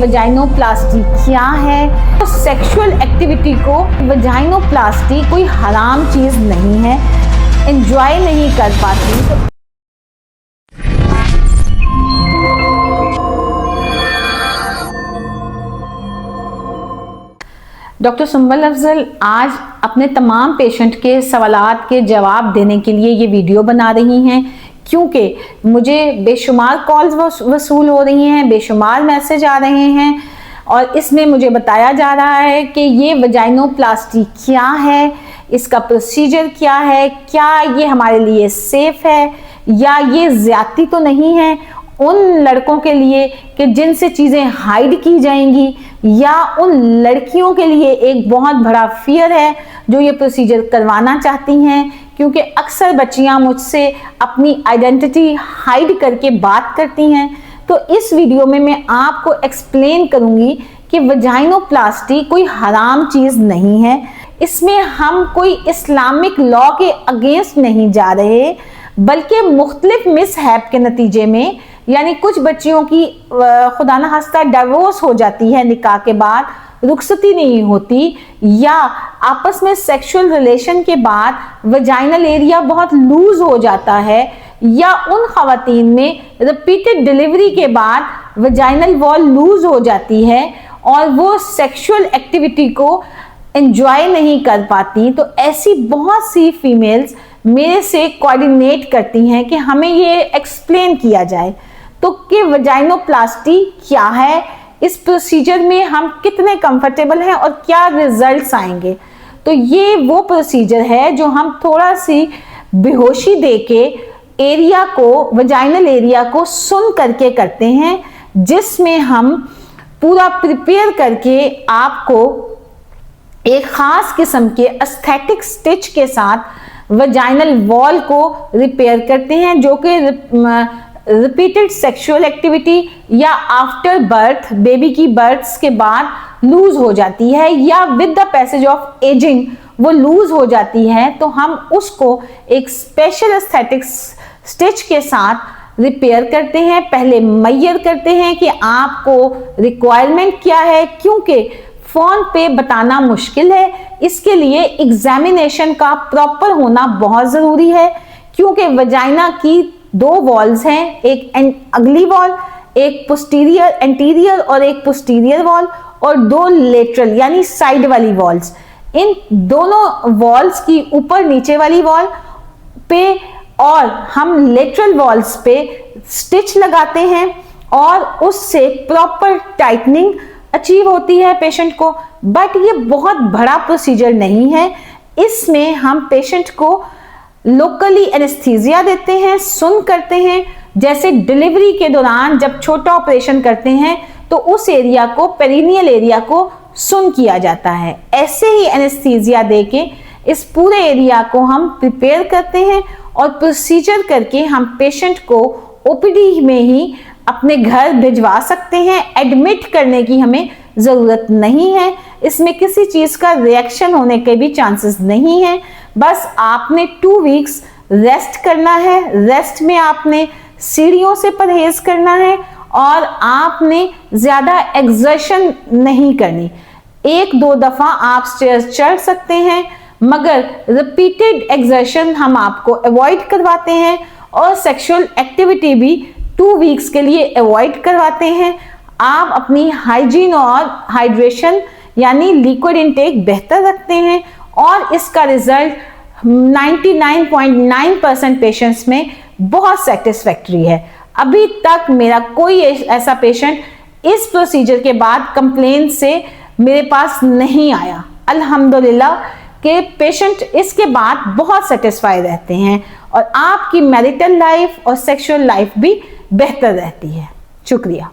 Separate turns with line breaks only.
Vaginoplasty क्या है? तो सेक्सुअल एक्टिविटी को वजाइनोप्लास्टी कोई हराम चीज नहीं है, एंजॉय नहीं कर पाती तो डॉक्टर सुंबल अफजल आज अपने तमाम पेशेंट के सवालात के जवाब देने के लिए ये वीडियो बना रही हैं, क्योंकि मुझे बेशुमार कॉल्स वसूल हो रही हैं, बेशुमार मैसेज आ रहे हैं और इसमें मुझे बताया जा रहा है कि ये वजाइनोप्लास्टी क्या है, इसका प्रोसीजर क्या है, क्या ये हमारे लिए सेफ है या ये ज्यादती तो नहीं है उन लड़कों के लिए कि जिनसे चीज़ें हाइड की जाएंगी, या उन लड़कियों के लिए एक बहुत बड़ा फियर है जो ये प्रोसीजर करवाना चाहती हैं, क्योंकि अक्सर बच्चियां मुझसे अपनी आइडेंटिटी हाइड करके बात करती हैं। तो इस वीडियो में मैं आपको एक्सप्लेन करूंगी कि वजाइनोप्लास्टी कोई हराम चीज़ नहीं है, इसमें हम कोई इस्लामिक लॉ के अगेंस्ट नहीं जा रहे, बल्कि मुख्तलिफ मिसहैप के नतीजे में, यानी कुछ बच्चियों की खुदा न खास्ता डिवोर्स हो जाती है, निकाह के बाद रुखसती नहीं होती, या आपस में सेक्सुअल रिलेशन के बाद वजाइनल एरिया बहुत लूज हो जाता है, या उन खवातीन में रिपीटेड डिलीवरी के बाद वजाइनल वॉल लूज हो जाती है और वो सेक्सुअल एक्टिविटी को एंजॉय नहीं कर पाती। तो ऐसी बहुत सी फीमेल्स मेरे से कोऑर्डिनेट करती हैं कि हमें ये एक्सप्लेन किया जाए तो कि वजाइनोप्लास्टी क्या है, इस प्रोसीजर में हम कितने कंफर्टेबल हैं और क्या रिजल्ट्स आएंगे। तो ये वो प्रोसीजर है जो हम थोड़ा सी बेहोशी देके एरिया को, वजाइनल एरिया को सुन करके करते हैं, जिसमें हम पूरा प्रिपेयर करके आपको एक खास किस्म के एस्थेटिक स्टिच के साथ वजाइनल वॉल को रिपेयर करते हैं, जो कि रिपीटेड सेक्सुअल एक्टिविटी या आफ्टर बर्थ, बेबी की बर्थ्स के बाद लूज हो जाती है या with the passage of ageing वो लूज हो जाती है, तो हम उसको एक स्पेशल एस्थेटिक स्टिच के साथ रिपेयर करते हैं। पहले मैयर करते हैं कि आपको रिक्वायरमेंट क्या है, क्योंकि फोन पे बताना मुश्किल है, इसके लिए एग्जामिनेशन का प्रॉपर होना बहुत जरूरी है, क्योंकि वजाइना की दो वॉल्स हैं, एक अगली वॉल, एक पोस्टीरियर एंटीरियर और एक पोस्टीरियर वॉल, और दो लेटरल यानी साइड वाली वॉल्स। इन दोनों वॉल्स की ऊपर नीचे वाली वॉल पे और हम लेटरल वॉल्स पे स्टिच लगाते हैं और उससे प्रॉपर टाइटनिंग अचीव होती है पेशेंट को। बट ये बहुत बड़ा प्रोसीजर नहीं है, इसमें हम पेशेंट को लोकली एनेस्थीसिया देते हैं, सुन करते हैं, जैसे डिलीवरी के दौरान जब छोटा ऑपरेशन करते हैं तो उस एरिया को, पेरिनियल एरिया को सुन किया जाता है, ऐसे ही एनेस्थीसिया देके इस पूरे एरिया को हम प्रिपेयर करते हैं और प्रोसीजर करके हम पेशेंट को ओपीडी में ही अपने घर भिजवा सकते हैं। एडमिट करने की हमें ज़रूरत नहीं है, इसमें किसी चीज़ का रिएक्शन होने के भी चांसेस नहीं है। बस आपने 2 वीक्स रेस्ट करना है, रेस्ट में आपने सीढ़ियों से परहेज करना है और आपने ज़्यादा एक्सर्शन नहीं करनी। 1-2 दफ़ा आप स्टेयर्स चढ़ सकते हैं, मगर रिपीटेड एक्सर्शन हम आपको अवॉइड करवाते हैं और सेक्सुअल एक्टिविटी भी 2 वीक्स के लिए अवॉइड करवाते हैं। आप अपनी हाइजीन और हाइड्रेशन यानी लिक्विड इनटेक बेहतर रखते हैं और इसका रिजल्ट 99.9% पेशेंट्स में बहुत सेटिस्फैक्टरी है। अभी तक मेरा कोई ऐसा पेशेंट इस प्रोसीजर के बाद कंप्लेन से मेरे पास नहीं आया। अल्हम्दुलिल्लाह के पेशेंट इसके बाद बहुत सेटिस्फाई रहते हैं और आपकी मैरिटल लाइफ और सेक्सुअल लाइफ भी बेहतर रहती है। शुक्रिया।